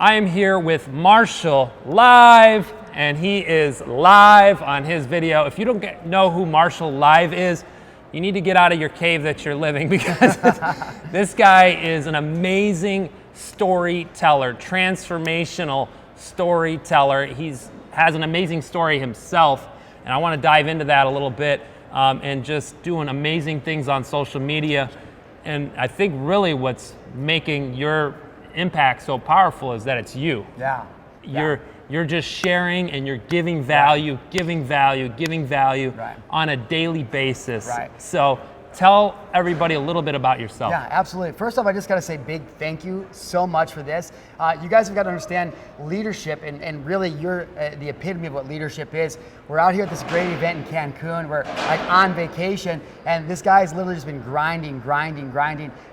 I am here with Marshall live, and he is live on his video. If you don't know who Marshall live is, you need to get out of your cave that you're living, because this guy is an amazing storyteller, transformational storyteller. He has an amazing story himself, and I want to dive into that a little bit, and just doing amazing things on social media. And I think really what's making your impact so powerful is that it's you. Yeah. You're just sharing, and you're giving value, giving value Right. on a daily basis. Right. So tell everybody a little bit about yourself. Yeah, absolutely. First off, I just got to say big thank you so much for this. You guys have got to understand leadership, and really you're the epitome of what leadership is. We're out here at this great event in Cancun. We're like on vacation, and this guy's literally just been grinding.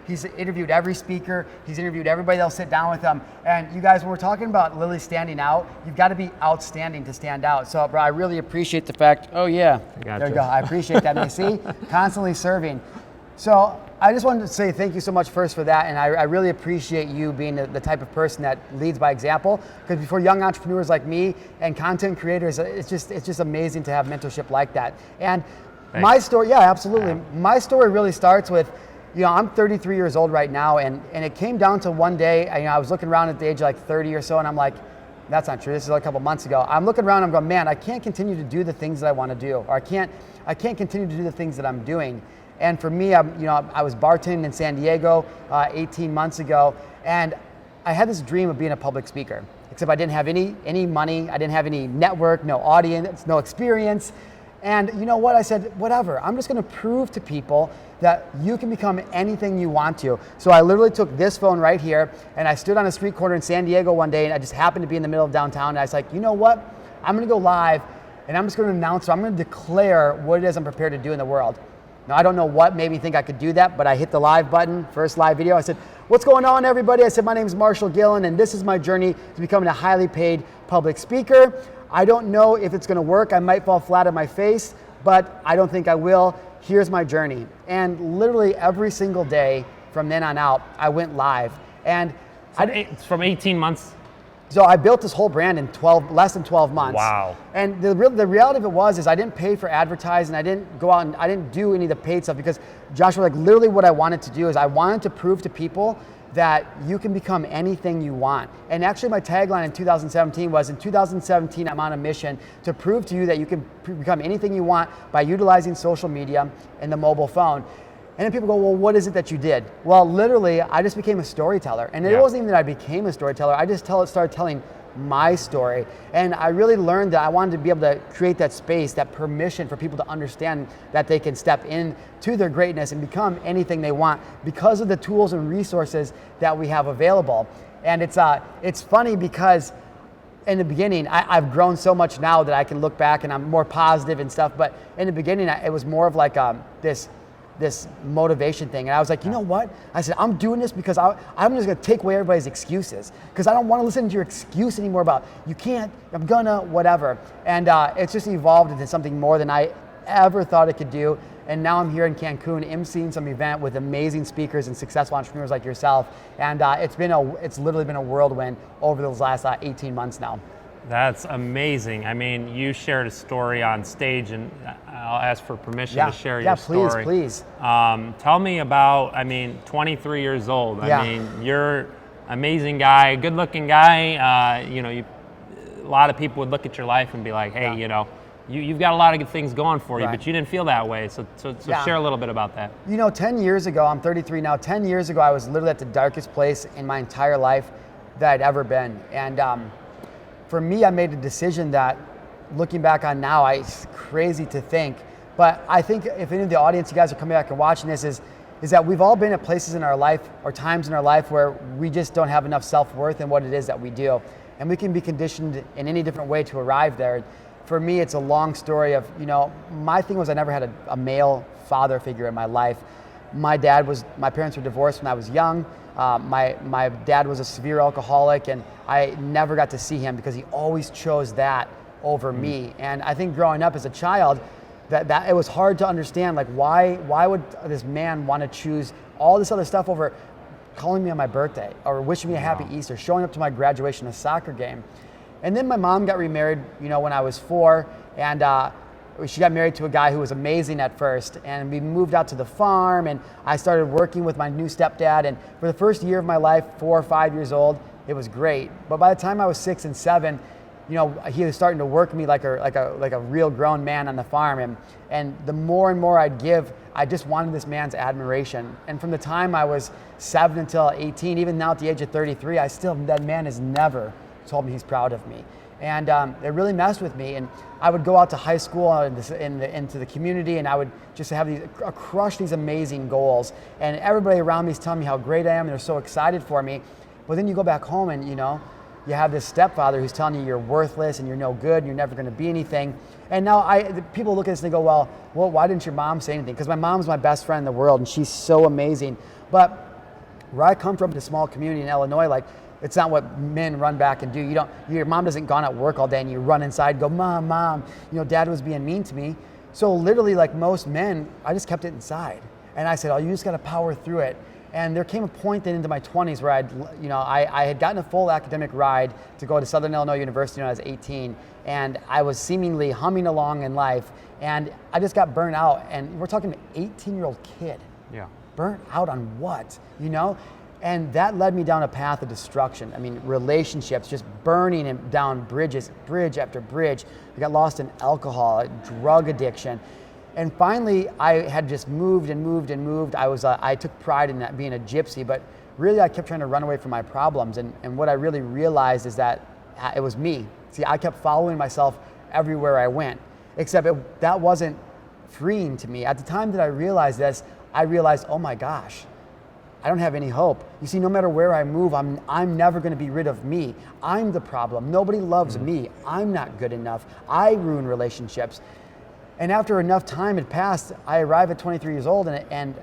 He's interviewed every speaker. He's interviewed everybody that'll sit down with him. And you guys, when we're talking about Lily standing out, you've got to be outstanding to stand out. So, bro, I really appreciate the fact. Oh yeah, there you go. I appreciate that. And you see, constantly serving. So I just wanted to say thank you so much first for that, and I really appreciate you being the type of person that leads by example, because before young entrepreneurs like me and content creators, it's just amazing to have mentorship like that. And Thanks. My story, yeah, absolutely. My story really starts with, I'm 33 years old right now, and it came down to one day, I was looking around at the age of like 30 or so, and I'm like, that's not true. This is like a couple months ago. I'm looking around, I'm going, man, I can't continue to do the things that I want to do, or I can't continue to do the things that I'm doing. And for me, I was bartending in San Diego 18 months ago, and I had this dream of being a public speaker, except I didn't have any money, I didn't have any network, no audience, no experience. And you know what? I said, whatever, I'm just gonna prove to people that you can become anything you want to. So I literally took this phone right here, and I stood on a street corner in San Diego one day, and I just happened to be in the middle of downtown, and I was like, you know what? I'm gonna go live, and I'm just gonna announce, or I'm gonna declare what it is I'm prepared to do in the world. Now, I don't know what made me think I could do that, but I hit the live button, first live video. I said, what's going on, everybody? I said, my name is Marshall Gillen, and this is my journey to becoming a highly paid public speaker. I don't know if it's gonna work. I might fall flat on my face, but I don't think I will. Here's my journey. And literally every single day from then on out, I went live. And It's from 18 months. So I built this whole brand in less than 12 months. Wow. And the reality of it is I didn't pay for advertising. I didn't go out and I didn't do any of the paid stuff, because Joshua, like literally what I wanted to do is I wanted to prove to people that you can become anything you want. And actually my tagline in 2017 was, in 2017, I'm on a mission to prove to you that you can become anything you want by utilizing social media and the mobile phone. And then people go, well, what is it that you did? Well, literally, I just became a storyteller. And it wasn't even that I became a storyteller, I just started telling my story. And I really learned that I wanted to be able to create that space, that permission for people to understand that they can step into their greatness and become anything they want because of the tools and resources that we have available. And it's funny because in the beginning, I've grown so much now that I can look back and I'm more positive and stuff. But in the beginning, it was more of like this motivation thing. And I was like, you know what? I said, I'm doing this because I'm just gonna take away everybody's excuses, because I don't wanna listen to your excuse anymore about you can't, I'm gonna, whatever. And it's just evolved into something more than I ever thought it could do. And now I'm here in Cancun, emceeing some event with amazing speakers and successful entrepreneurs like yourself. And it's literally been a whirlwind over those last 18 months now. That's amazing. I mean, you shared a story on stage, and I'll ask for permission to share your story. Please. Tell me about, 23 years old. I mean, you're an amazing guy, good looking guy. A lot of people would look at your life and be like, hey, you've got a lot of good things going for you, but you didn't feel that way. So share a little bit about that. 10 years ago, I'm 33 now, 10 years ago, I was literally at the darkest place in my entire life that I'd ever been. And for me, I made a decision that, looking back on now, it's crazy to think, but I think if any of the audience, you guys are coming back and watching this, is that we've all been at places in our life or times in our life where we just don't have enough self-worth in what it is that we do. And we can be conditioned in any different way to arrive there. For me, it's a long story of, my thing was I never had a male father figure in my life. My parents were divorced when I was young. My dad was a severe alcoholic, and I never got to see him because he always chose that over me. And I think growing up as a child, that it was hard to understand, like why would this man want to choose all this other stuff over calling me on my birthday or wishing me a happy Easter, showing up to my graduation, a soccer game. And then my mom got remarried, you know, when I was 4, and she got married to a guy who was amazing at first, and we moved out to the farm, and I started working with my new stepdad, and for the first year of my life, 4 or 5 years old, it was great. But by the time I was 6 and 7, you know, he was starting to work me like a real grown man on the farm, and the more and more I'd give, I just wanted this man's admiration. And from the time I was 7 until 18, even now at the age of 33, that man has never told me he's proud of me. And it really messed with me. And I would go out to high school into the community, and I would just have crush these amazing goals. And everybody around me is telling me how great I am, and they're so excited for me. But then you go back home and, you know, you have this stepfather who's telling you you're worthless and you're no good and you're never going to be anything. And now people look at this and they go, well, why didn't your mom say anything? Because my mom's my best friend in the world, and she's so amazing. But where I come from, the small community in Illinois, like, it's not what men run back and do. Your mom doesn't gone at work all day and you run inside and go, mom, you know, dad was being mean to me. So literally, like most men, I just kept it inside. And I said, oh, you just got to power through it. And there came a point then into my 20s where I had gotten a full academic ride to go to Southern Illinois University when I was 18, and I was seemingly humming along in life, and I just got burnt out. And we're talking an 18-year-old kid. Yeah. Burnt out on what, you know? And that led me down a path of destruction. I mean, relationships, just burning down bridge after bridge. I got lost in alcohol, drug addiction. And finally, I had just moved. I took pride in that being a gypsy, but really I kept trying to run away from my problems. And what I really realized is that it was me. See, I kept following myself everywhere I went, except that wasn't freeing to me. At the time that I realized this, I realized, oh my gosh, I don't have any hope. You see, no matter where I move, I'm never going to be rid of me. I'm the problem. Nobody loves me. I'm not good enough. I ruin relationships. And after enough time had passed, I arrived at 23 years old, and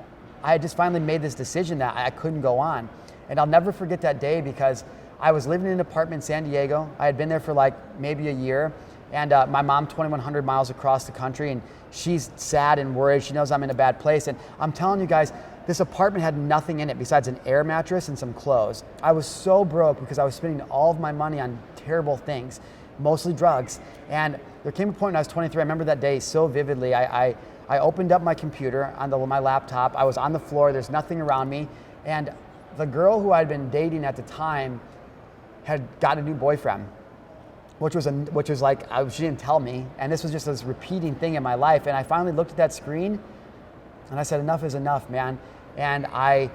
I had just finally made this decision that I couldn't go on. And I'll never forget that day, because I was living in an apartment in San Diego. I had been there for like maybe a year, and my mom 2,100 miles across the country, and she's sad and worried. She knows I'm in a bad place. And I'm telling you guys, this apartment had nothing in it besides an air mattress and some clothes. I was so broke because I was spending all of my money on terrible things, mostly drugs. And there came a point when I was 23, I remember that day so vividly. I opened up my computer on my laptop. I was on the floor, there's nothing around me. And the girl who I'd been dating at the time had got a new boyfriend, which was like, she didn't tell me. And this was just this repeating thing in my life. And I finally looked at that screen and I said, enough is enough, man. And I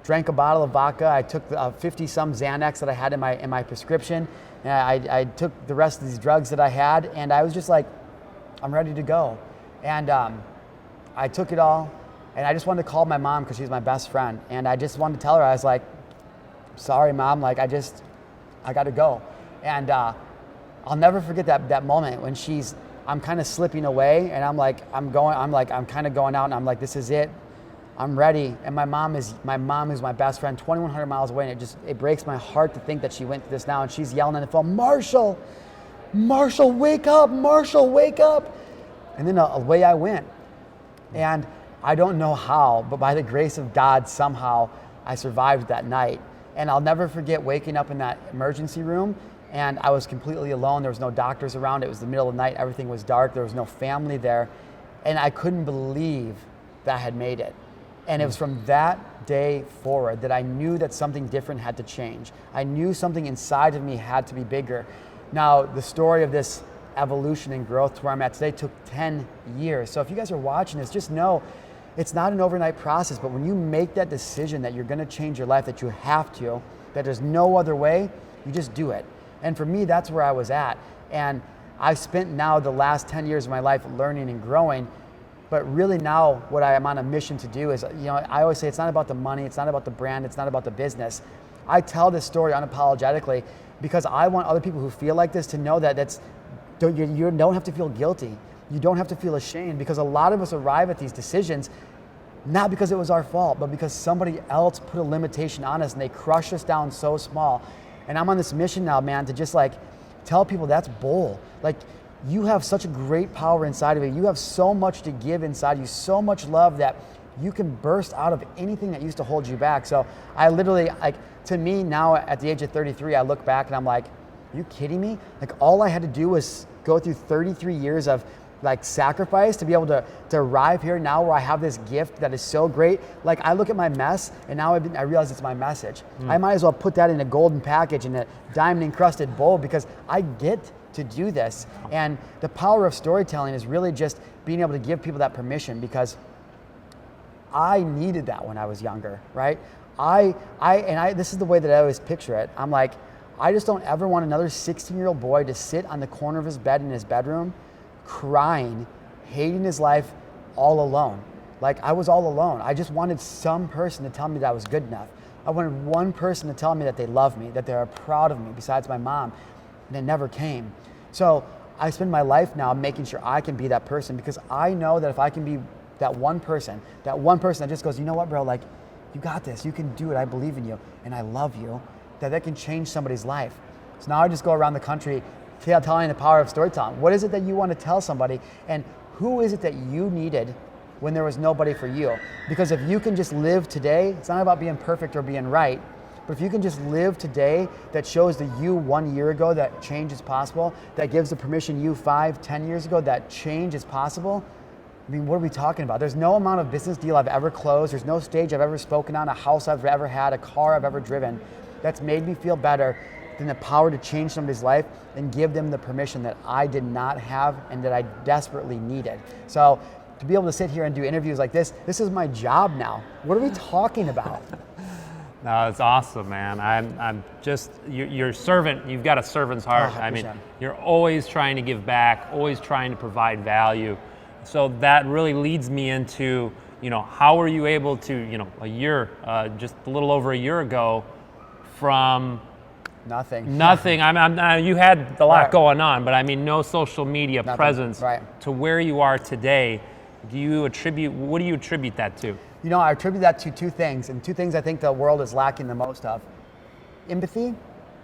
drank a bottle of vodka. I took 50-some Xanax that I had in my prescription. And I took the rest of these drugs that I had, and I was just like, I'm ready to go. And I took it all, and I just wanted to call my mom because she's my best friend. And I just wanted to tell her, I was like, sorry, Mom, like I got to go. And I'll never forget that moment when I'm kind of slipping away, and I'm kind of going out, and I'm like, this is it. I'm ready. And my mom is my best friend, 2,100 miles away, and it breaks my heart to think that she went through this now, and she's yelling on the phone, Marshall, wake up, Marshall, wake up. And then away I went. And I don't know how, but by the grace of God, somehow I survived that night. And I'll never forget waking up in that emergency room, and I was completely alone. There was no doctors around. It was the middle of the night. Everything was dark. There was no family there. And I couldn't believe that I had made it. And it was from that day forward that I knew that something different had to change. I knew something inside of me had to be bigger. Now, the story of this evolution and growth to where I'm at today took 10 years. So if you guys are watching this, just know it's not an overnight process, but when you make that decision that you're gonna change your life, that you have to, that there's no other way, you just do it. And for me, that's where I was at. And I spent now the last 10 years of my life learning and growing. But really now what I am on a mission to do is, I always say it's not about the money, it's not about the brand, it's not about the business. I tell this story unapologetically because I want other people who feel like this to know that you don't have to feel guilty. You don't have to feel ashamed, because a lot of us arrive at these decisions not because it was our fault, but because somebody else put a limitation on us and they crushed us down so small. And I'm on this mission now, man, to just like tell people that's bull. Like, you have such a great power inside of you. You have so much to give inside you, so much love that you can burst out of anything that used to hold you back. So I literally, like, to me now at the age of 33, I look back and I'm like, are you kidding me? Like, all I had to do was go through 33 years of like sacrifice to be able to arrive here now where I have this gift that is so great. Like, I look at my mess and now I realize it's my message. I might as well put that in a golden package in a diamond encrusted bowl because I get to do this. And the power of storytelling is really just being able to give people that permission, because I needed that when I was younger, right? This is the way that I always picture it. I'm like, I just don't ever want another 16-year-old boy to sit on the corner of his bed in his bedroom, crying, hating his life, all alone. Like, I was all alone. I just wanted some person to tell me that I was good enough. I wanted one person to tell me that they love me, that they're proud of me, besides my mom, and it never came. So I spend my life now making sure I can be that person, because I know that if I can be that one person that just goes, you know what, bro, like, you got this, you can do it, I believe in you, and I love you, that can change somebody's life. So now I just go around the country telling the power of storytelling. What is it that you want to tell somebody, and who is it that you needed when there was nobody for you? Because if you can just live today, it's not about being perfect or being right, but if you can just live today, that shows the you 1 year ago that change is possible, that gives the permission you 5-10 years ago that change is possible. I mean, what are we talking about? There's no amount of business deal I've ever closed, there's no stage I've ever spoken on, a house I've ever had, a car I've ever driven that's made me feel better than the power to change somebody's life and give them the permission that I did not have and that I desperately needed. So to be able to sit here and do interviews like this is my job now. What are we talking about? No, it's awesome, man. I'm just, you're servant, you've got a servant's heart. 100%. I mean, you're always trying to give back, always trying to provide value. So that really leads me into, how were you able to, a year, just a little over a year ago, from Nothing. You had a lot going on, but I mean, no social media presence to where you are today. What do you attribute that to? I attribute that to two things, and two things I think the world is lacking the most of: empathy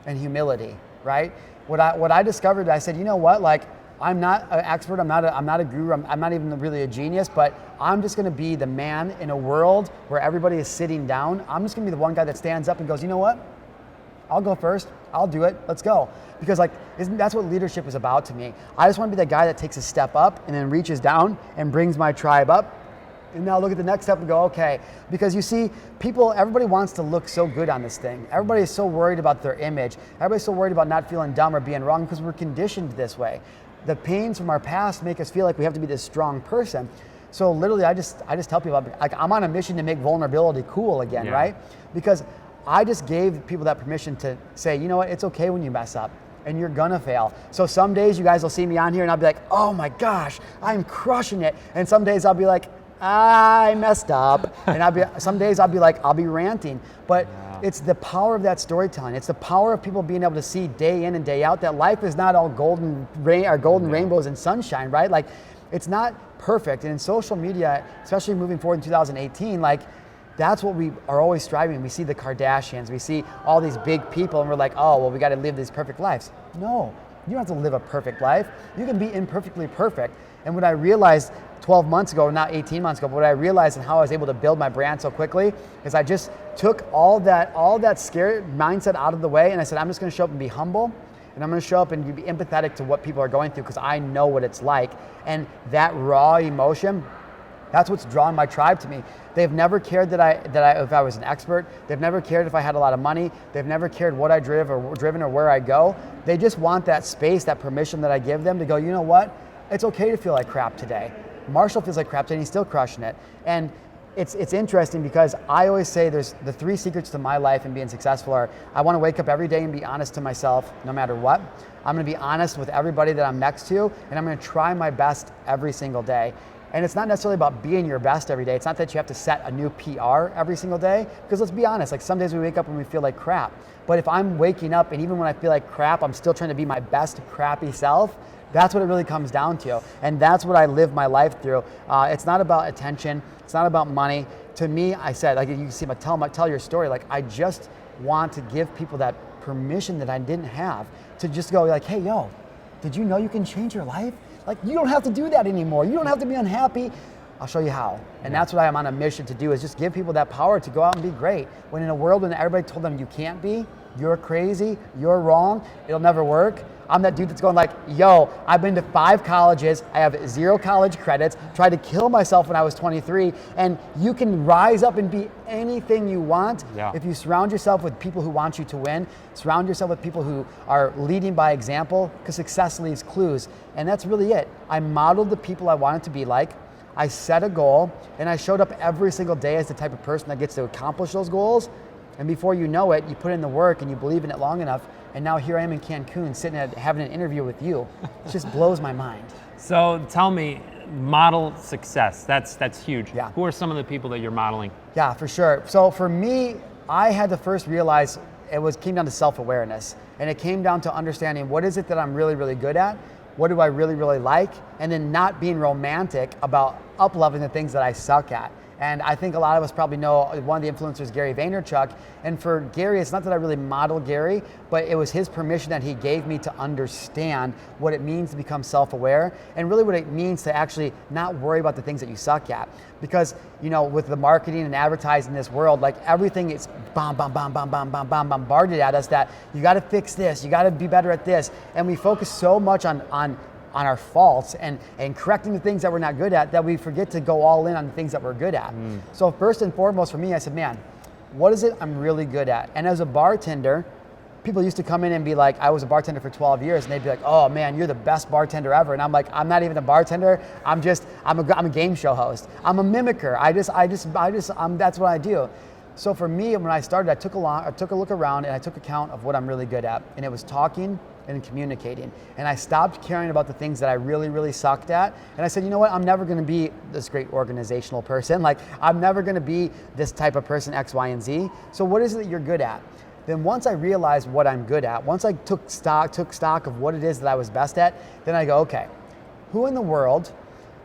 and humility, right? What I discovered, I said, you know what, like, I'm not an expert, I'm not a guru, I'm not even really a genius, but I'm just gonna be the man in a world where everybody is sitting down. I'm just gonna be the one guy that stands up and goes, you know what? I'll go first, I'll do it, let's go. Because that's what leadership is about to me. I just wanna be that guy that takes a step up and then reaches down and brings my tribe up. And now look at the next step and go, okay. Because you see, everybody wants to look so good on this thing. Everybody is so worried about their image. Everybody's so worried about not feeling dumb or being wrong because we're conditioned this way. The pains from our past make us feel like we have to be this strong person. So literally, I just tell people, like, I'm on a mission to make vulnerability cool again, right? Because I just gave people that permission to say, you know what, it's okay when you mess up and you're gonna fail. So some days you guys will see me on here and I'll be like, oh my gosh, I'm crushing it. And some days I'll be like, I messed up. And some days I'll be ranting. But it's the power of that storytelling. It's the power of people being able to see day in and day out that life is not all golden rainbows and sunshine, right? Like, it's not perfect. And in social media, especially moving forward in 2018, like, that's what we are always striving. We see the Kardashians, we see all these big people, and we're like, oh, well, we got to live these perfect lives. No, you don't have to live a perfect life. You can be imperfectly perfect. And what I realized 12 months ago, not 18 months ago, but what I realized and how I was able to build my brand so quickly is I just took all that scary mindset out of the way, and I said, I'm just going to show up and be humble, and I'm going to show up and be empathetic to what people are going through because I know what it's like. And that raw emotion, that's what's drawn my tribe to me. They've never cared if I was an expert. They've never cared if I had a lot of money. They've never cared what I driven or where I go. They just want that space, that permission that I give them to go, you know what? It's okay to feel like crap today. Marshall feels like crap today and he's still crushing it. And it's interesting because I always say there's the 3 secrets to my life and being successful are, I want to wake up every day and be honest to myself no matter what. I'm going to be honest with everybody that I'm next to, and I'm going to try my best every single day. And it's not necessarily about being your best every day. It's not that you have to set a new PR every single day, because let's be honest, like, some days we wake up and we feel like crap. But if I'm waking up and even when I feel like crap, I'm still trying to be my best crappy self, that's what it really comes down to. And that's what I live my life through. It's not about attention. It's not about money. To me, I said, like, you can see, tell your story. Like, I just want to give people that permission that I didn't have to just go like, hey, yo, did you know you can change your life? Like, you don't have to do that anymore. You don't have to be unhappy. I'll show you how. And that's what I'm on a mission to do, is just give people that power to go out and be great. When in a world when everybody told them you can't be, you're crazy, you're wrong, it'll never work. I'm that dude that's going like, yo, I've been to 5 colleges, I have 0 college credits, tried to kill myself when I was 23, and you can rise up and be anything you want if you surround yourself with people who want you to win, surround yourself with people who are leading by example, because success leaves clues. And that's really it. I modeled the people I wanted to be like, I set a goal, and I showed up every single day as the type of person that gets to accomplish those goals. And before you know it, you put in the work and you believe in it long enough, and now here I am in Cancun sitting having an interview with you. It just blows my mind. So tell me, model success, that's huge. Yeah. Who are some of the people that you're modeling? Yeah, for sure. So for me, I had to first realize came down to self-awareness, and it came down to understanding what is it that I'm really, really good at, what do I really, really like, and then not being romantic about up-leveling the things that I suck at. And I think a lot of us probably know one of the influencers, Gary Vaynerchuk. And for Gary, it's not that I really model Gary, but it was his permission that he gave me to understand what it means to become self-aware, and really what it means to actually not worry about the things that you suck at. Because, you know, with the marketing and advertising in this world, like everything is bombarded at us that you got to fix this, you got to be better at this. And we focus so much on our faults and correcting the things that we're not good at, that we forget to go all in on the things that we're good at. So first and foremost for me, I said, man, what is it I'm really good at? And as a bartender, people used to come in and be like, I was a bartender for 12 years, and they'd be like, oh man, you're the best bartender ever. And I'm like, I'm not even a bartender. I'm a game show host. I'm a mimicker. That's what I do. So for me, when I started, I took a look around and I took account of what I'm really good at. And it was talking and communicating. And I stopped caring about the things that I really, really sucked at. And I said, you know what, I'm never gonna be this great organizational person. Like, I'm never gonna be this type of person, X, Y, and Z. So what is it that you're good at? Then once I realized what I'm good at, once I took stock of what it is that I was best at, then I go, okay, who in the world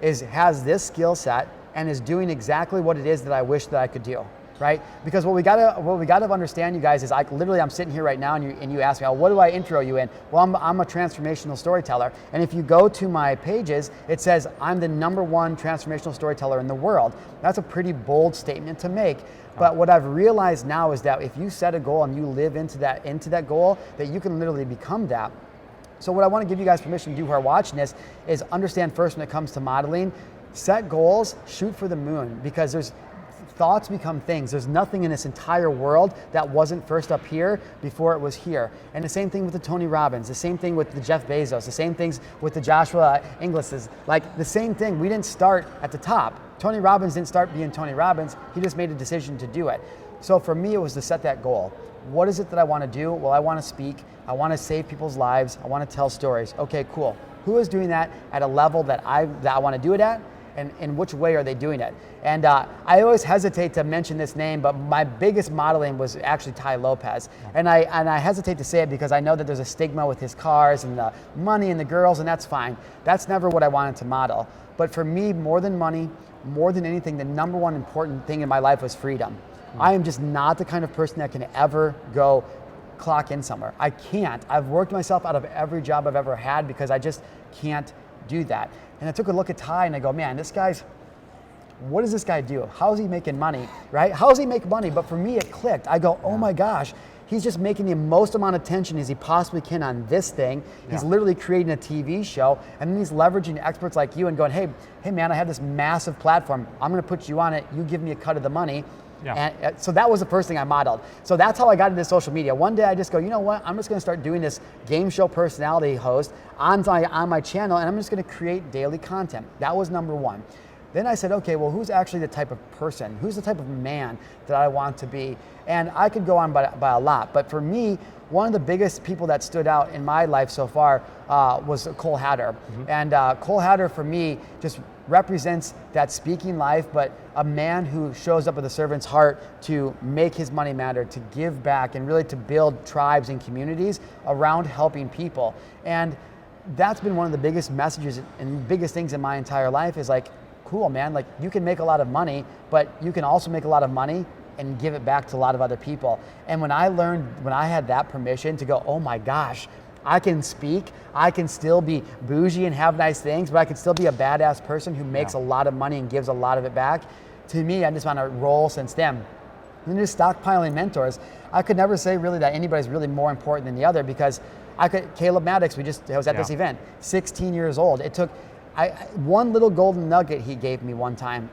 has this skill set and is doing exactly what it is that I wish that I could do? Right? Because what we gotta understand, you guys, is I'm sitting here right now, and you ask me, oh, what do I intro you in? Well, I'm a transformational storyteller, and if you go to my pages, it says I'm the #1 transformational storyteller in the world. That's a pretty bold statement to make. But what I've realized now is that if you set a goal and you live into that goal, that you can literally become that. So what I want to give you guys permission to do who are watching this is understand first, when it comes to modeling, set goals, shoot for the moon, because thoughts become things. There's nothing in this entire world that wasn't first up here before it was here. And the same thing with the Tony Robbins, the same thing with the Jeff Bezos, the same things with the Joshua Inglis's. Like, the same thing, we didn't start at the top. Tony Robbins didn't start being Tony Robbins, he just made a decision to do it. So for me, it was to set that goal. What is it that I want to do? Well, I want to speak, I want to save people's lives, I want to tell stories. Okay, cool. Who is doing that at a level that I want to do it at? And in which way are they doing it? And I always hesitate to mention this name, but my biggest modeling was actually Tai Lopez. And I hesitate to say it because I know that there's a stigma with his cars and the money and the girls, and that's fine. That's never what I wanted to model. But for me, more than money, more than anything, the #1 important thing in my life was freedom. I am just not the kind of person that can ever go clock in somewhere. I can't. I've worked myself out of every job I've ever had because I just can't do that. And I took a look at Ty and I go, man, what does this guy do? How is he making money, right? How does he make money? But for me, it clicked. I go, oh my gosh, he's just making the most amount of attention as he possibly can on this thing. He's literally creating a TV show, and then he's leveraging experts like you and going, hey man, I have this massive platform. I'm gonna put you on it. You give me a cut of the money. Yeah. And so that was the first thing I modeled. So that's how I got into social media. One day I just go, you know what? I'm just gonna start doing this game show personality host on my channel, and I'm just gonna create daily content. That was #1. Then I said, okay, well, who's actually the type of person? Who's the type of man that I want to be? And I could go on by a lot, but for me, one of the biggest people that stood out in my life so far was Cole Hatter. And Cole Hatter, for me, just represents that speaking life, but a man who shows up with a servant's heart to make his money matter, to give back, and really to build tribes and communities around helping people. And that's been one of the biggest messages and biggest things in my entire life is like, cool, man, like you can make a lot of money, but you can also make a lot of money and give it back to a lot of other people. And when I had that permission to go, oh my gosh, I can speak, I can still be bougie and have nice things, but I can still be a badass person who makes a lot of money and gives a lot of it back. To me, I just want to roll since then. And just stockpiling mentors. I could never say really that anybody's really more important than the other, because Caleb Maddox, I was at this event, 16 years old. It took one little golden nugget he gave me one time,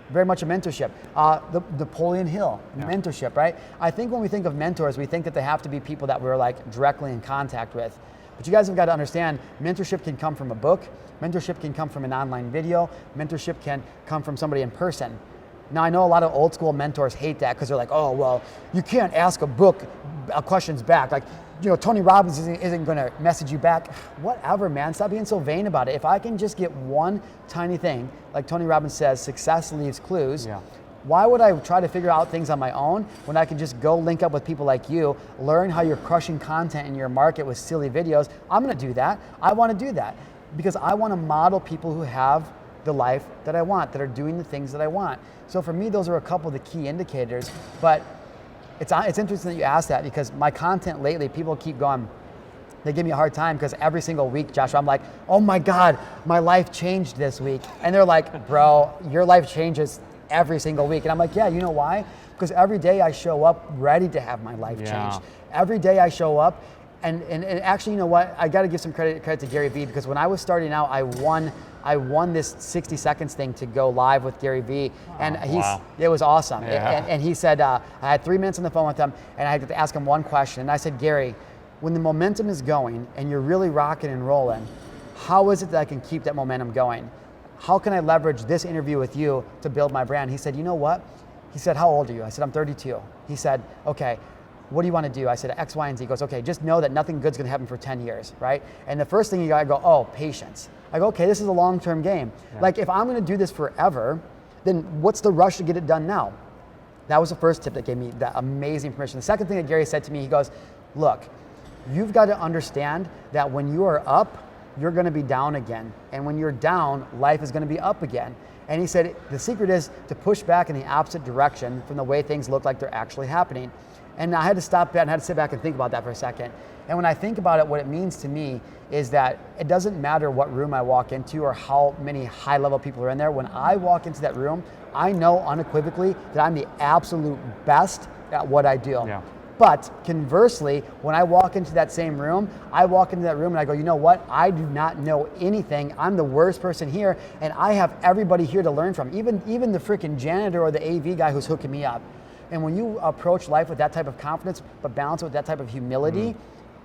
very much a mentorship. The Napoleon Hill, mentorship, right? I think when we think of mentors, we think that they have to be people that we're like directly in contact with. But you guys have got to understand, mentorship can come from a book, mentorship can come from an online video, mentorship can come from somebody in person. Now, I know a lot of old school mentors hate that because they're like, oh, well, you can't ask a book questions back. Like, Tony Robbins isn't going to message you back. Whatever, man. Stop being so vain about it. If I can just get one tiny thing, like Tony Robbins says, success leaves clues. Yeah. Why would I try to figure out things on my own when I can just go link up with people like you, learn how you're crushing content in your market with silly videos? I'm going to do that. I want to do that because I want to model people who have the life that I want, that are doing the things that I want. So for me, those are a couple of the key indicators. But it's interesting that you asked that, because my content lately, people keep going, they give me a hard time because every single week, Joshua, I'm like, oh my God, my life changed this week. And they're like, bro, your life changes every single week. And I'm like, yeah, you know why? Because every day I show up ready to have my life change. Every day I show up, and actually, you know what? I got to give some credit to Gary Vee, because when I was starting out, I won this 60 seconds thing to go live with Gary Vee, and it was awesome. Yeah. And he said, I had 3 minutes on the phone with him, and I had to ask him one question. And I said, Gary, when the momentum is going and you're really rocking and rolling, how is it that I can keep that momentum going? How can I leverage this interview with you to build my brand? He said, you know what? He said, how old are you? I said, I'm 32. He said, okay, what do you want to do? I said, X, Y, and Z. He goes, okay, just know that nothing good's going to happen for 10 years, right? And the first thing you got to go, oh, patience. I go, okay, this is a long-term game. Yeah. Like, if I'm going to do this forever, then what's the rush to get it done now? That was the first tip that gave me that amazing permission. The second thing that Gary said to me, he goes, look, you've got to understand that when you are up, you're going to be down again. And when you're down, life is going to be up again. And he said, the secret is to push back in the opposite direction from the way things look like they're actually happening. And I had to stop that and had to sit back and think about that for a second. And when I think about it, what it means to me is that it doesn't matter what room I walk into or how many high-level people are in there. When I walk into that room, I know unequivocally that I'm the absolute best at what I do. Yeah. But conversely, when I walk into that same room, I walk into that room and I go, you know what? I do not know anything. I'm the worst person here, and I have everybody here to learn from, even the freaking janitor or the AV guy who's hooking me up. And when you approach life with that type of confidence, but balance it with that type of humility,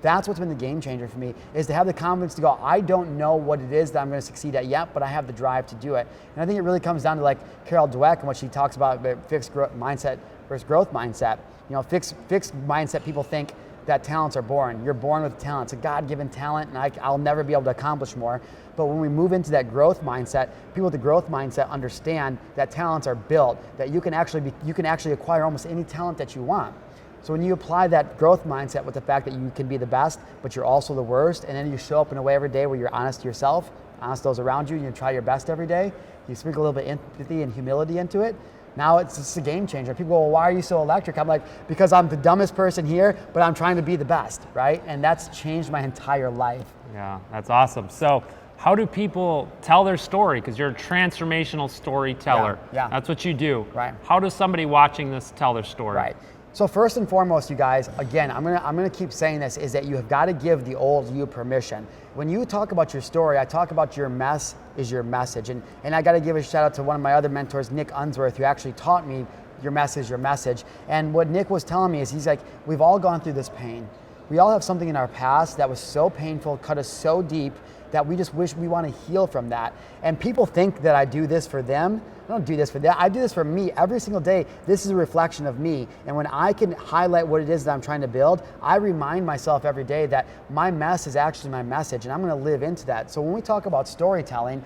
that's what's been the game changer for me, is to have the confidence to go, I don't know what it is that I'm going to succeed at yet, but I have the drive to do it. And I think it really comes down to like Carol Dweck and what she talks about fixed mindset versus growth mindset. You know, fixed mindset, people think that talents are born. You're born with talent. It's a God-given talent, and I'll never be able to accomplish more. But when we move into that growth mindset, people with the growth mindset understand that talents are built, that you can actually acquire almost any talent that you want. So when you apply that growth mindset with the fact that you can be the best, but you're also the worst, and then you show up in a way every day where you're honest to yourself, honest to those around you, you try your best every day, you sprinkle a little bit of empathy and humility into it, now it's a game changer. People go, well, why are you so electric? I'm like, because I'm the dumbest person here, but I'm trying to be the best, right? And that's changed my entire life. Yeah, that's awesome. So how do people tell their story? Because you're a transformational storyteller. Yeah. That's what you do. Right. How does somebody watching this tell their story? Right. So first and foremost, you guys, again, I'm gonna keep saying this, is that you have got to give the old you permission. When you talk about your story, I talk about your mess is your message. And I got to give a shout out to one of my other mentors, Nick Unsworth, who actually taught me your mess is your message. And what Nick was telling me is, he's like, we've all gone through this pain. We all have something in our past that was so painful, cut us so deep, that we just wish we want to heal from that. And people think that I do this for them. I don't do this for them. I do this for me every single day. This is a reflection of me. And when I can highlight what it is that I'm trying to build, I remind myself every day that my mess is actually my message, and I'm going to live into that. So when we talk about storytelling,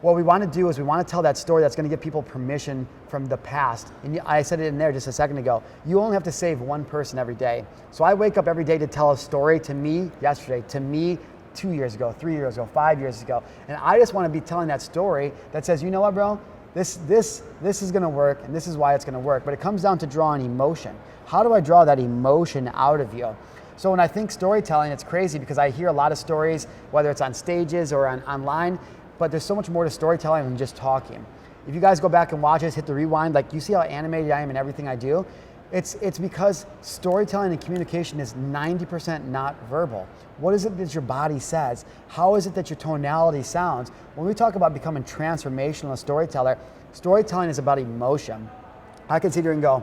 what we want to do is we want to tell that story that's going to give people permission from the past. And I said it in there just a second ago. You only have to save one person every day. So I wake up every day to tell a story to me yesterday, to me 2 years ago, 3 years ago, 5 years ago. And I just want to be telling that story that says, you know what, bro? This is going to work, and this is why it's going to work. But it comes down to drawing emotion. How do I draw that emotion out of you? So when I think storytelling, it's crazy because I hear a lot of stories, whether it's on stages or online, but there's so much more to storytelling than just talking. If you guys go back and watch this, hit the rewind, like you see how animated I am in everything I do, it's because storytelling and communication is 90% not verbal. What is it that your body says? How is it that your tonality sounds? When we talk about becoming transformational storyteller, storytelling is about emotion. I can sit here and go,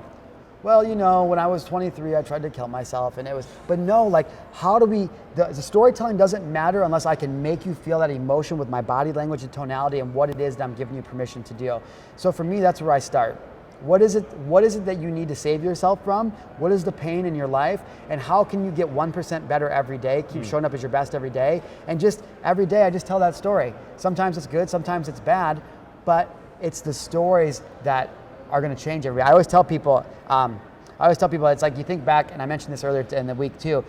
well, you know, when I was 23, I tried to kill myself, and it was, but no, like, how do we, the storytelling doesn't matter unless I can make you feel that emotion with my body language and tonality and what it is that I'm giving you permission to do. So for me, that's where I start. What is it that you need to save yourself from? What is the pain in your life? And how can you get 1% better every day? Keep showing up as your best every day. And just every day, I just tell that story. Sometimes it's good, sometimes it's bad, but it's the stories that are going to change every day. I always tell people, it's like you think back, and I mentioned this earlier in the week too,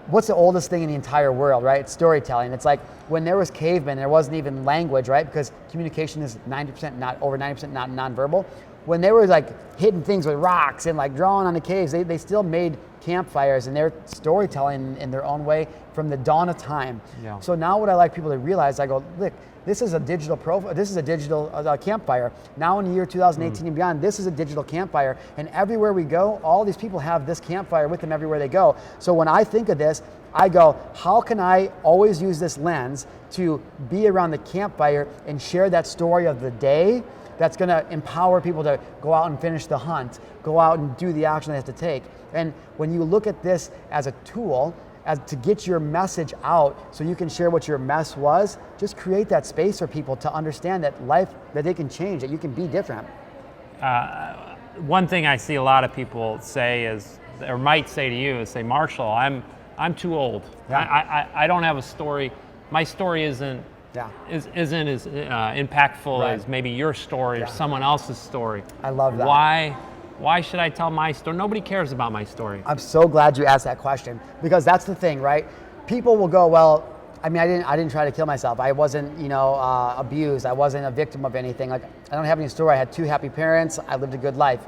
what's the oldest thing in the entire world, right? It's storytelling. It's like when there was cavemen, there wasn't even language, right? Because communication is 90% over 90% not nonverbal. When they were like hitting things with rocks and like drawing on the caves, they still made campfires, and they're storytelling in their own way from the dawn of time. Yeah. So now what I like people to realize, I go, look, this is a digital profile. This is a digital campfire. Now in the year 2018 and beyond, this is a digital campfire. And everywhere we go, all these people have this campfire with them everywhere they go. So when I think of this, I go, how can I always use this lens to be around the campfire and share that story of the day that's gonna empower people to go out and finish the hunt, go out and do the action they have to take. And when you look at this as a tool, as to get your message out so you can share what your mess was, just create that space for people to understand that life, that they can change, that you can be different. One thing I see a lot of people say is, or might say to you, is say, Marshall, I'm too old. Yeah. I don't have a story. My story isn't as impactful as maybe your story or someone else's story. I love that. Why should I tell my story? Nobody cares about my story. I'm so glad you asked that question, because that's the thing, right? People will go, well, I mean, I didn't try to kill myself. I wasn't, abused. I wasn't a victim of anything. Like, I don't have any story. I had 2 happy parents. I lived a good life.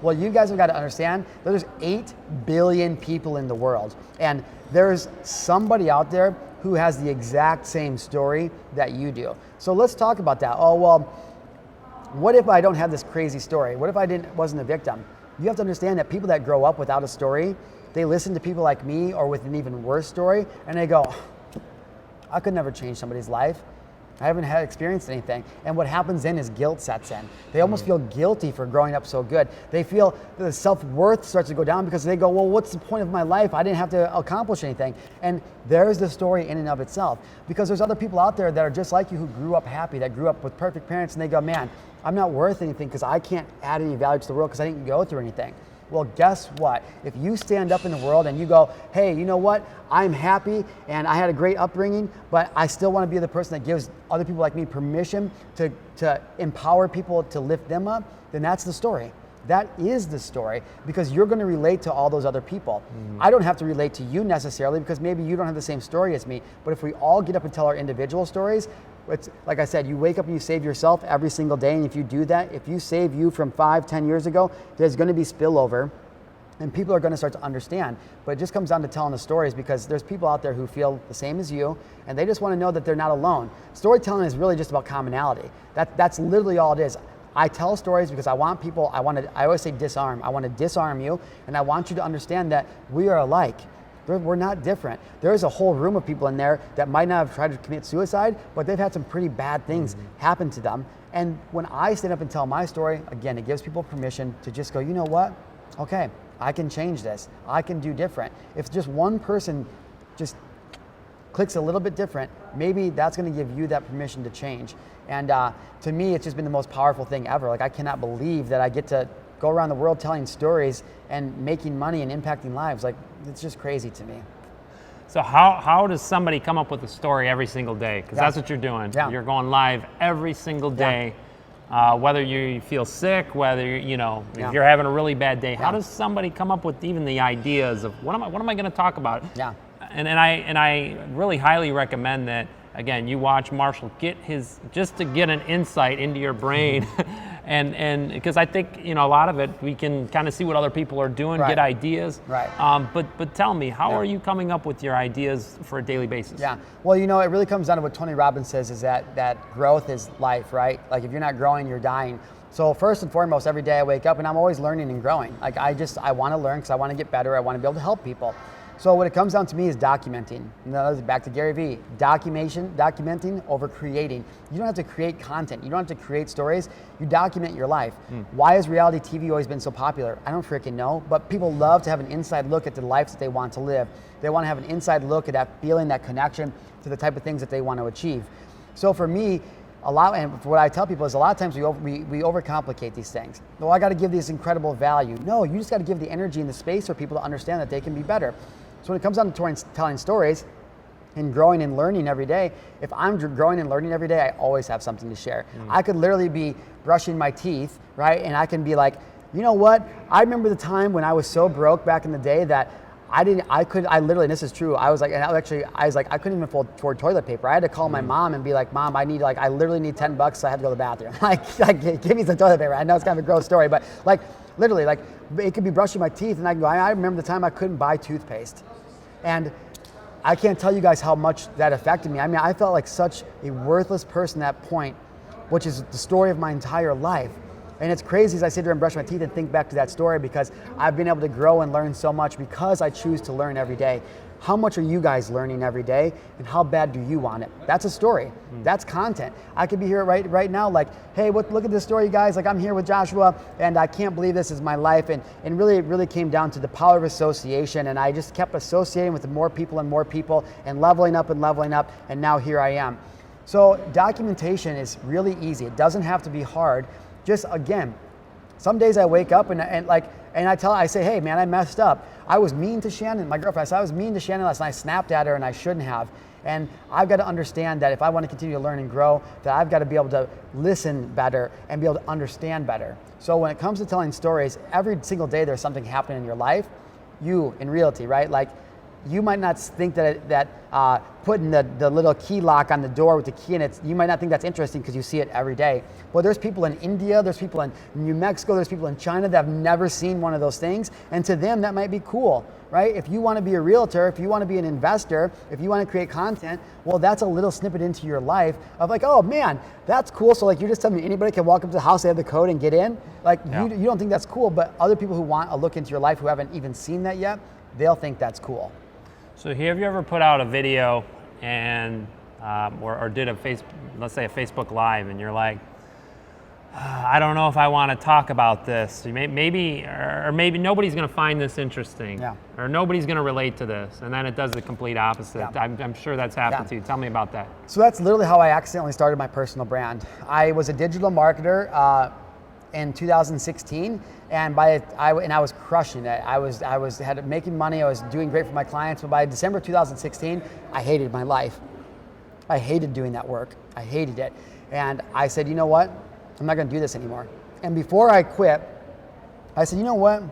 Well, you guys have got to understand that there's 8 billion people in the world, and there's somebody out there who has the exact same story that you do. So let's talk about that. Oh, well, what if I don't have this crazy story? What if I wasn't a victim? You have to understand that people that grow up without a story, they listen to people like me or with an even worse story, and they go, I could never change somebody's life. I haven't experienced anything. And what happens then is guilt sets in. They almost feel guilty for growing up so good. They feel the self-worth starts to go down because they go, well, what's the point of my life? I didn't have to accomplish anything. And there's the story in and of itself. Because there's other people out there that are just like you who grew up happy, that grew up with perfect parents, and they go, man, I'm not worth anything because I can't add any value to the world because I didn't go through anything. Well, guess what? If you stand up in the world and you go, hey, you know what? I'm happy and I had a great upbringing, but I still want to be the person that gives other people like me permission to empower people to lift them up, then that's the story. That is the story, because you're going to relate to all those other people. I don't have to relate to you necessarily because maybe you don't have the same story as me, but if we all get up and tell our individual stories, it's like I said, you wake up and you save yourself every single day, and if you do that, if you save you from 5-10 years ago, there's going to be spillover, and people are going to start to understand. But it just comes down to telling the stories, because there's people out there who feel the same as you, and they just want to know that they're not alone. Storytelling is really just about commonality. That's literally all it is. I tell stories because I want people, I always say disarm. I want to disarm you, and I want you to understand that we are alike. We're not different. There's a whole room of people in there that might not have tried to commit suicide, but they've had some pretty bad things happen to them. And when I stand up and tell my story, again, it gives people permission to just go, you know what? Okay, I can change this. I can do different. If just one person just clicks a little bit different, maybe that's going to give you that permission to change. And to me, it's just been the most powerful thing ever. Like, I cannot believe that I get to go around the world telling stories and making money and impacting lives. Like, it's just crazy to me. So how does somebody come up with a story every single day? Because that's what you're doing. Yeah. You're going live every single day. Whether you feel sick, whether if you're having a really bad day. How does somebody come up with even the ideas of what am I going to talk about? Yeah. And I really highly recommend that. Again, you watch Marshall just to get an insight into your brain And because I think, a lot of it, we can kind of see what other people are doing, Right. get ideas. Right. But tell me, how are you coming up with your ideas for a daily basis? Yeah, well, it really comes down to what Tony Robbins says, is that growth is life, right? Like if you're not growing, you're dying. So first and foremost, every day I wake up and I'm always learning and growing. Like I want to learn because I want to get better. I want to be able to help people. So what it comes down to me is documenting. Back to Gary Vee, documenting over creating. You don't have to create content. You don't have to create stories. You document your life. Why has reality TV always been so popular? I don't freaking know, but people love to have an inside look at the lives that they want to live. They want to have an inside look at that feeling, that connection to the type of things that they want to achieve. So for me, and what I tell people is a lot of times we overcomplicate these things. Well, I got to give this incredible value. No, you just got to give the energy and the space for people to understand that they can be better. So when it comes down to telling stories and growing and learning every day, if I'm growing and learning every day, I always have something to share. I could literally be brushing my teeth, right? And I can be like, you know what? I remember the time when I was so broke back in the day that I literally, and this is true, I couldn't even afford toilet paper. I had to call my mom and be like, Mom, I literally need $10, so I had to go to the bathroom. like, give me some toilet paper. I know it's kind of a gross story, but literally, it could be brushing my teeth and I can go, I remember the time I couldn't buy toothpaste. And I can't tell you guys how much that affected me. I mean, I felt like such a worthless person at that point, which is the story of my entire life. And it's crazy as I sit here and brush my teeth and think back to that story, because I've been able to grow and learn so much because I choose to learn every day. How much are you guys learning every day, and how bad do you want it? That's a story. That's content. I could be here right now like, hey, look at this story, guys. Like, I'm here with Joshua and I can't believe this is my life. And really, it really came down to the power of association. And I just kept associating with more people and leveling up. And now here I am. So documentation is really easy. It doesn't have to be hard. Just again, some days I wake up and I say, hey man, I messed up. I was mean to Shannon, my girlfriend. I was mean to Shannon last night. I snapped at her and I shouldn't have. And I've got to understand that if I want to continue to learn and grow, that I've got to be able to listen better and be able to understand better. So when it comes to telling stories, every single day there's something happening in your life. You in realty, right? Like, you might not think that putting the little key lock on the door with the key in it, you might not think that's interesting because you see it every day. Well, there's people in India, there's people in New Mexico, there's people in China that have never seen one of those things. And to them, that might be cool, right? If you want to be a realtor, if you want to be an investor, if you want to create content, well, that's a little snippet into your life of like, oh man, that's cool. So like, you're just telling me anybody can walk up to the house, they have the code and get in? Like, yeah. You don't think that's cool, but other people who want a look into your life who haven't even seen that yet, they'll think that's cool. So have you ever put out a video and or did let's say a Facebook Live, and you're like, I don't know if I want to talk about this. Maybe nobody's going to find this interesting, yeah. Or nobody's going to relate to this, and then it does the complete opposite. Yeah. I'm sure that's happened to you. Tell me about that. So that's literally how I accidentally started my personal brand. I was a digital marketer in 2016, and I was crushing it. I was making money. I was doing great for my clients. But by December 2016, I hated my life. I hated doing that work. I hated it, and I said, you know what? I'm not going to do this anymore. And before I quit, I said, you know what?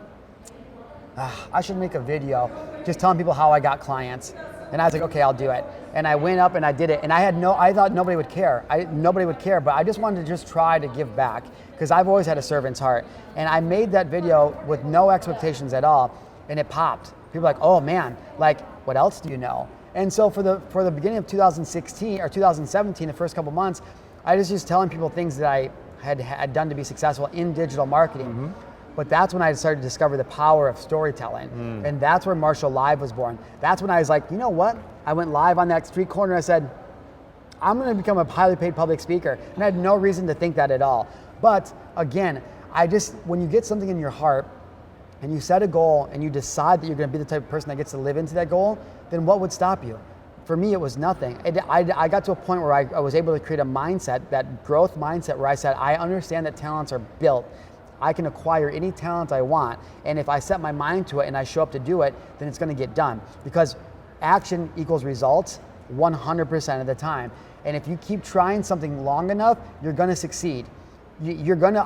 I should make a video just telling people how I got clients. And I was like, okay, I'll do it. And I went up and I did it. And I thought nobody would care. Nobody would care, but I just wanted to just try to give back because I've always had a servant's heart. And I made that video with no expectations at all, and it popped. People were like, oh man, like, what else do you know? And so for the beginning of 2016 or 2017, the first couple months, I was just telling people things that I had done to be successful in digital marketing. Mm-hmm. But that's when I started to discover the power of storytelling. And that's where Marshal Live was born. That's when I was like, you know what? I went live on that street corner. I said, I'm going to become a highly paid public speaker. And I had no reason to think that at all. But again, when you get something in your heart and you set a goal and you decide that you're going to be the type of person that gets to live into that goal, then what would stop you? For me, it was nothing. I got to a point where I was able to create a mindset, that growth mindset, where I said, I understand that talents are built. I can acquire any talent I want, and if I set my mind to it and I show up to do it, then it's going to get done. Because action equals results 100% of the time. And if you keep trying something long enough, you're going to succeed. You're gonna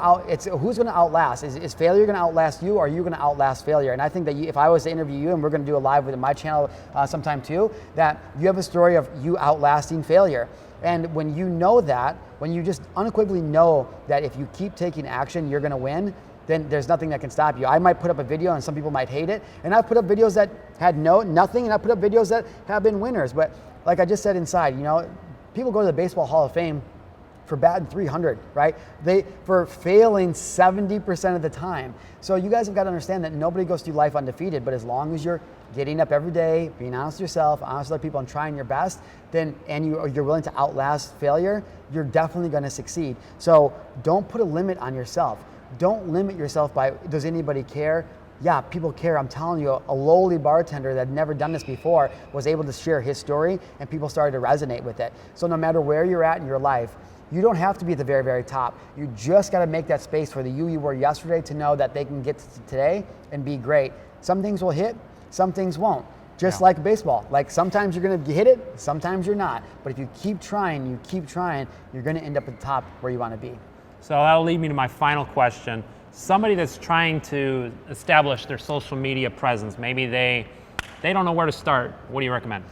who's gonna outlast? Is failure gonna outlast you, or are you gonna outlast failure? And I think that if I was to interview you, and we're gonna do a live with my channel sometime too, that you have a story of you outlasting failure. And when you know that, when you just unequivocally know that if you keep taking action, you're gonna win, then there's nothing that can stop you. I might put up a video and some people might hate it, and I've put up videos that had nothing, and I put up videos that have been winners. But like I just said inside, people go to the Baseball Hall of Fame for batting 300, right? For failing 70% of the time. So you guys have got to understand that nobody goes through life undefeated, but as long as you're getting up every day, being honest with yourself, honest with other people, and trying your best, and you're willing to outlast failure, you're definitely going to succeed. So don't put a limit on yourself. Don't limit yourself by, does anybody care? Yeah, people care. I'm telling you, a lowly bartender that had never done this before was able to share his story, and people started to resonate with it. So no matter where you're at in your life, you don't have to be at the very, very top. You just got to make that space for the you were yesterday to know that they can get to today and be great. Some things will hit, some things won't. Just like baseball. Like sometimes you're going to hit it, sometimes you're not. But if you keep trying, you're going to end up at the top where you want to be. So that'll lead me to my final question. Somebody that's trying to establish their social media presence, maybe they don't know where to start. What do you recommend?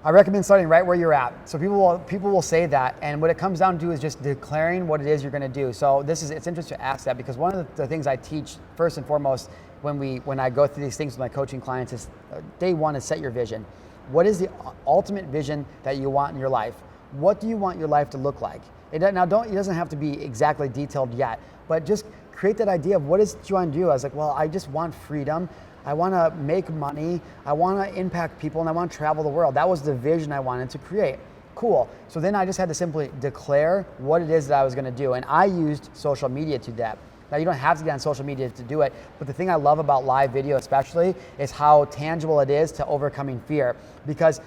I recommend starting right where you're at. So people will say that, and what it comes down to is just declaring what it is you're going to do. So it's interesting to ask that, because one of the things I teach first and foremost when I go through these things with my coaching clients is day one is set your vision. What is the ultimate vision that you want in your life? What do you want your life to look like? It doesn't have to be exactly detailed yet, but just create that idea of what is it you want to do. I was like, well, I just want freedom. I want to make money, I want to impact people, and I want to travel the world. That was the vision I wanted to create. Cool. So then I just had to simply declare what it is that I was going to do, and I used social media to that. Now, you don't have to get on social media to do it, but the thing I love about live video especially is how tangible it is to overcoming fear. Because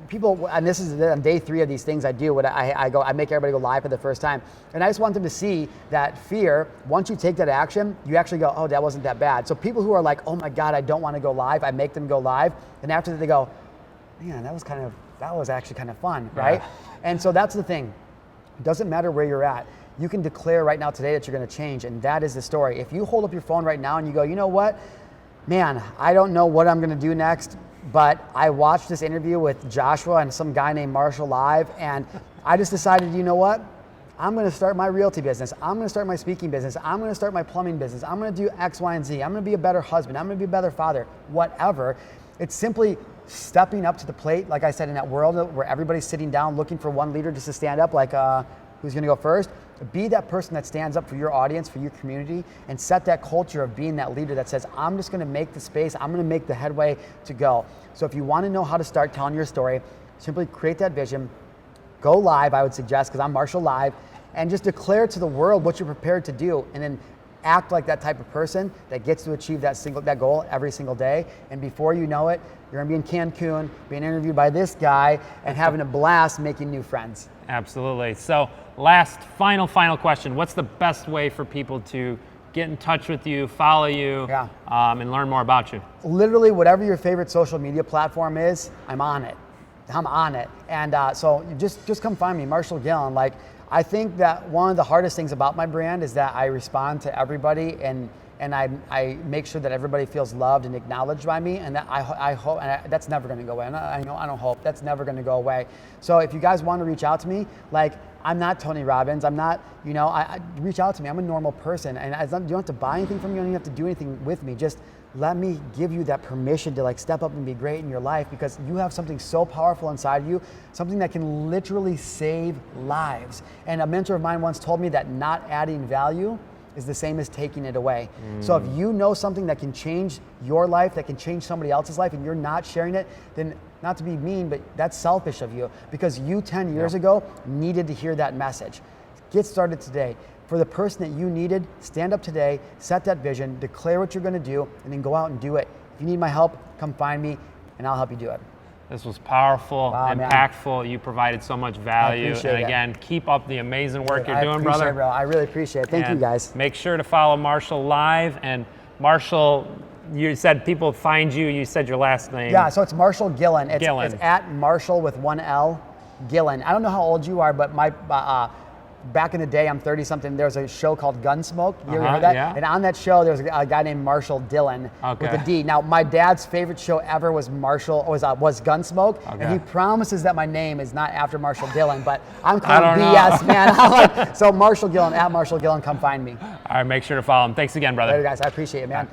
people, and this is on day 3 of these things I do, I make everybody go live for the first time. And I just want them to see that fear, once you take that action, you actually go, oh, that wasn't that bad. So people who are like, oh my God, I don't want to go live, I make them go live. And after that they go, man, that was actually kind of fun, right? And so that's the thing. It doesn't matter where you're at. You can declare right now today that you're going to change, and that is the story. If you hold up your phone right now and you go, you know what, man, I don't know what I'm going to do next, but I watched this interview with Joshua and some guy named Marshal live, and I just decided, you know what? I'm going to start my realty business. I'm going to start my speaking business. I'm going to start my plumbing business. I'm going to do X, Y, and Z. I'm going to be a better husband. I'm going to be a better father, whatever. It's simply stepping up to the plate, like I said, in that world where everybody's sitting down looking for one leader just to stand up, like who's going to go first. Be that person that stands up for your audience, for your community, and set that culture of being that leader that says, I'm just going to make the space, I'm going to make the headway to go. So if you want to know how to start telling your story, simply create that vision, go live, I would suggest, because I'm Marshall Live, and just declare to the world what you're prepared to do, and then act like that type of person that gets to achieve that goal every single day. And before you know it, you're going to be in Cancun, being interviewed by this guy, and having a blast making new friends. Absolutely. So last, final question. What's the best way for people to get in touch with you, follow you, and learn more about you? Literally, whatever your favorite social media platform is, I'm on it. And so just come find me, Marshall Gillen. Like, I think that one of the hardest things about my brand is that I respond to everybody, and I make sure that everybody feels loved and acknowledged by me, and that I hope, and that's never going to go away. I don't hope that's never going to go away. So if you guys want to reach out to me, like, I'm not Tony Robbins. I'm not, I reach out to me. I'm a normal person, and you don't have to buy anything from me. You don't have to do anything with me. Just let me give you that permission to step up and be great in your life, because you have something so powerful inside of you, something that can literally save lives. And a mentor of mine once told me that not adding value is the same as taking it away. So if you know something that can change your life, that can change somebody else's life, and you're not sharing it, then not to be mean, but that's selfish of you, because you 10 years ago needed to hear that message. Get started today. For the person that you needed, stand up today, set that vision, declare what you're going to do, and then go out and do it. If you need my help, come find me, and I'll help you do it. This was powerful, impactful. Man. You provided so much value. And again, keep up the amazing work you're doing, brother. Bro. I really appreciate it. Thank you, guys. Make sure to follow Marshall Live. And Marshall, you said people find you. You said your last name. Yeah, so it's Marshall Gillen. It's at Marshall with one L, Gillen. I don't know how old you are, but back in the day, I'm 30 something, there was a show called Gunsmoke. You ever heard that? Yeah. And on that show, there was a guy named Marshal Dillon with a D. Now, my dad's favorite show ever was Gunsmoke, and he promises that my name is not after Marshal Dillon, but I'm calling BS, man. I'm like, so Marshal Gillen, at Marshal Gillen, come find me. All right, make sure to follow him. Thanks again, brother. Later, guys. I appreciate it, man.